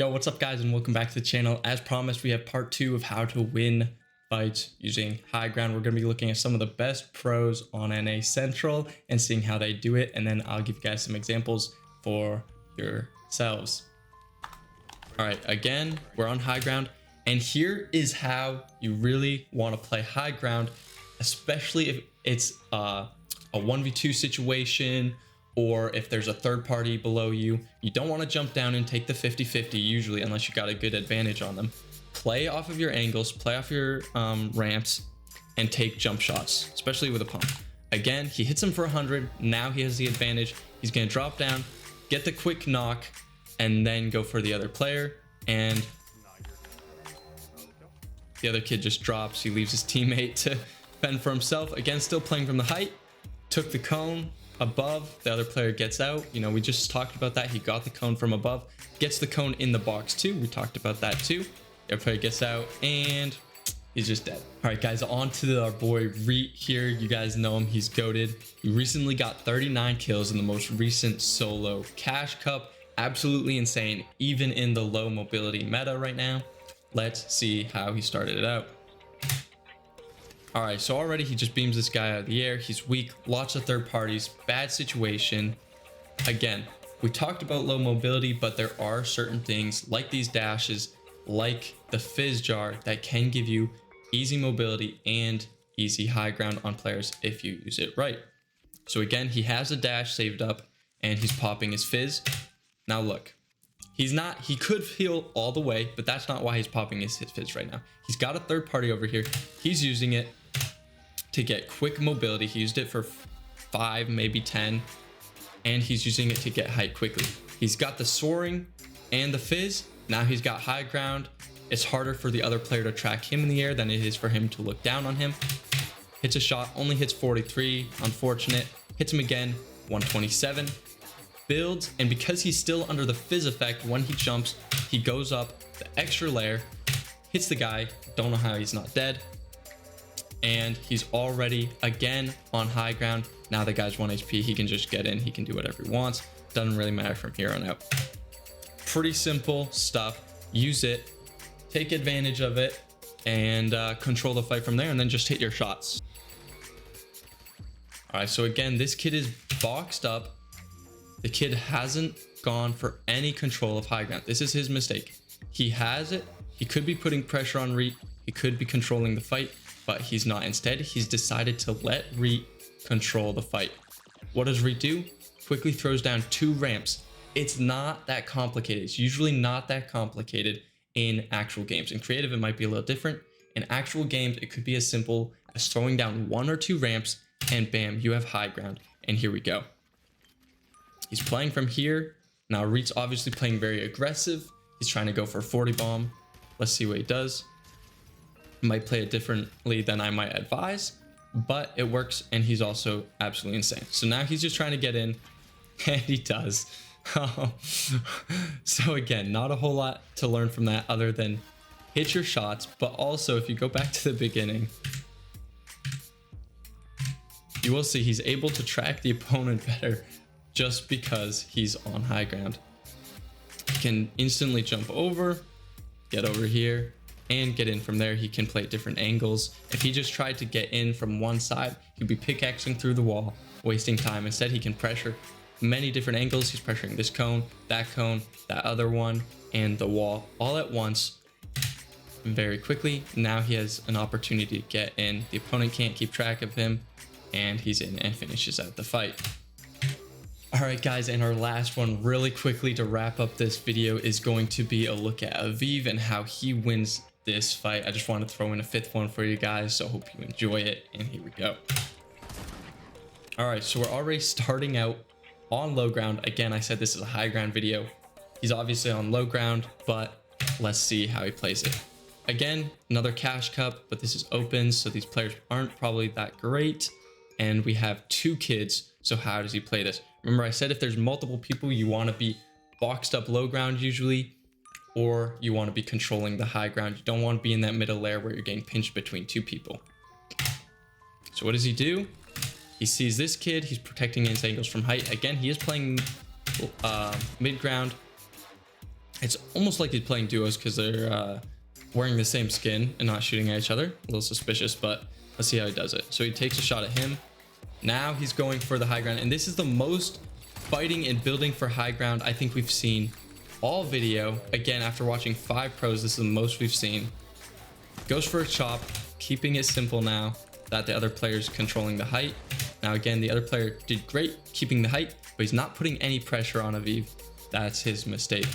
Yo, what's up guys, and welcome back to the channel. As promised, we have part 2 of how to win fights using high ground. We're going to be looking at some of the best pros on NA Central and seeing how they do it, and then I'll give you guys some examples for yourselves. All right, again, we're on high ground, and here is how you really want to play high ground, especially if it's a 1v2 situation, or if there's a third party below you. You don't want to jump down and take the 50-50 usually, unless you got a good advantage on them. Play off of your angles, play off your ramps, and take jump shots, especially with a pump. Again, he hits him for 100. Now he has the advantage. He's going to drop down, get the quick knock, and then go for the other player. And the other kid just drops. He leaves his teammate to fend for himself. Again, still playing from the height. Took the cone above. The other player gets out. You know, we just talked about that. He got the cone from above. Gets the cone in the box too. We talked about that too. The other player gets out and he's just dead. All right, guys, on to our boy Reet here. You guys know him. He's goated. He recently got 39 kills in the most recent solo cash cup. Absolutely insane, even in the low mobility meta right now. Let's see how he started it out. All right, so already he just beams this guy out of the air. He's weak, lots of third parties, bad situation. Again, we talked about low mobility, but there are certain things like these dashes, like the fizz jar, that can give you easy mobility and easy high ground on players if you use it right. So again, he has a dash saved up and he's popping his fizz. Now look, he could heal all the way, but that's not why he's popping his fizz right now. He's got a third party over here. He's using it to get quick mobility. He used it for 5, maybe 10, and he's using it to get height quickly. He's got the soaring and the fizz. Now he's got high ground. It's harder for the other player to track him in the air than it is for him to look down on him. Hits a shot, only hits 43, unfortunate. Hits him again, 127. Builds, and because he's still under the fizz effect, when he jumps, he goes up the extra layer, hits the guy. Don't know how he's not dead. And he's already again on high ground. Now the guy's 1 HP. He can just get in. He can do whatever he wants. Doesn't really matter from here on out. Pretty simple stuff. Use it, take advantage of it, and control the fight from there, and then just hit your shots. All right, so again, this kid is boxed up. The kid hasn't gone for any control of high ground. This is his mistake. He has it. He could be putting pressure on Reet. He could be controlling the fight, but he's not. Instead, he's decided to let Reet control the fight. What does Reet do? Quickly throws down 2 ramps. It's not that complicated. It's usually not that complicated in actual games. In creative, it might be a little different. In actual games, it could be as simple as throwing down 1 or 2 ramps, and bam, you have high ground. And here we go. He's playing from here. Now Reet's obviously playing very aggressive. He's trying to go for a 40 bomb. Let's see what he does. Might play it differently than I might advise, but it works, and he's also absolutely insane. So now he's just trying to get in, and he does. So again, not a whole lot to learn from that other than hit your shots, but also if you go back to the beginning, you will see he's able to track the opponent better just because he's on high ground. He can instantly jump over, get over here, and get in from there. He can play at different angles. If he just tried to get in from one side, he'd be pickaxing through the wall, wasting time. Instead, he can pressure many different angles. He's pressuring this cone, that other one, and the wall all at once very quickly. Now he has an opportunity to get in. The opponent can't keep track of him, and he's in and finishes out the fight. All right, guys, and our last one really quickly to wrap up this video is going to be a look at Aviv and how he wins this fight. I just want to throw in a 5th one for you guys, so hope you enjoy it, and here we go. All right, so we're already starting out on low ground. Again, I said this is a high ground video. He's obviously on low ground, but let's see how he plays it. Again, another cash cup, but this is open, so these players aren't probably that great, and we have 2 kids. So how does he play this? Remember, I said if there's multiple people, you want to be boxed up low ground usually, or you want to be controlling the high ground. You don't want to be in that middle layer where you're getting pinched between 2 people. So what does he do? He sees this kid. He's protecting his angles from height. Again, he is playing mid ground. It's almost like he's playing duos because they're wearing the same skin and not shooting at each other. A little suspicious, but let's see how he does it. So he takes a shot at him. Now he's going for the high ground, and this is the most fighting and building for high ground I think we've seen all video. Again, after watching 5 pros, this is the most we've seen. Goes for a chop, keeping it simple now that the other player's controlling the height. Now again, the other player did great keeping the height, but he's not putting any pressure on Aviv. That's his mistake.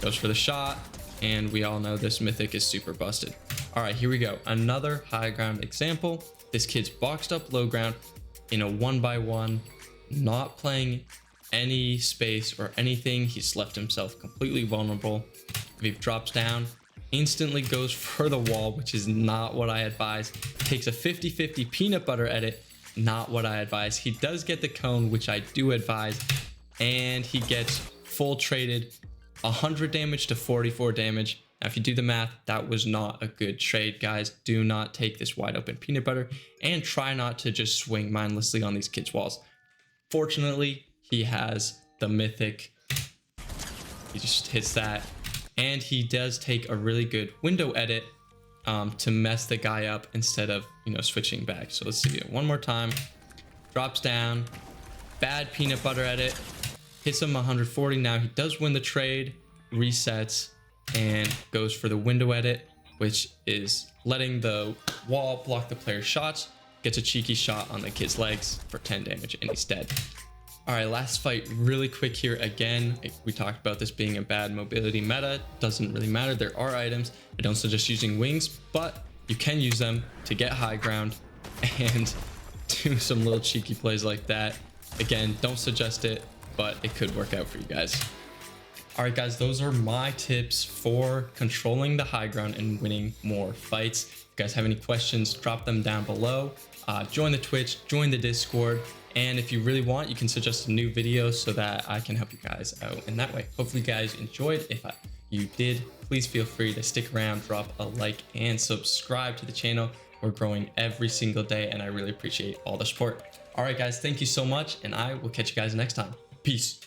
Goes for the shot, and we all know this mythic is super busted. All right, here we go. Another high ground example. This kid's boxed up low ground in a 1-by-1, not playing any space or anything. He's left himself completely vulnerable. Aviv drops down, instantly goes for the wall, which is not what I advise. Takes a 50-50 peanut butter edit, not what I advise. He does get the cone, which I do advise, and he gets full traded 100 damage to 44 damage. Now, if you do the math, that was not a good trade, guys. Do not take this wide open peanut butter, and try not to just swing mindlessly on these kids' walls. Fortunately, he has the mythic. He just hits that, and he does take a really good window edit to mess the guy up instead of, you know, switching back. So let's see it one more time. Drops down, bad peanut butter edit, hits him 140. Now he does win the trade, resets, and goes for the window edit, which is letting the wall block the player's shots. Gets a cheeky shot on the kid's legs for 10 damage, and he's dead. All right, last fight really quick here. Again, we talked about this being a bad mobility meta. Doesn't really matter. There are items. I don't suggest using wings, but you can use them to get high ground and do some little cheeky plays like that. Again, don't suggest it, but it could work out for you guys. All right, guys, those are my tips for controlling the high ground and winning more fights. If you guys have any questions, drop them down below. Join the Twitch, join the Discord, and if you really want, you can suggest a new video so that I can help you guys out in that way. Hopefully you guys enjoyed. If you did, please feel free to stick around, drop a like, and subscribe to the channel. We're growing every single day, and I really appreciate all the support. All right, guys, thank you so much, and I will catch you guys next time. Peace.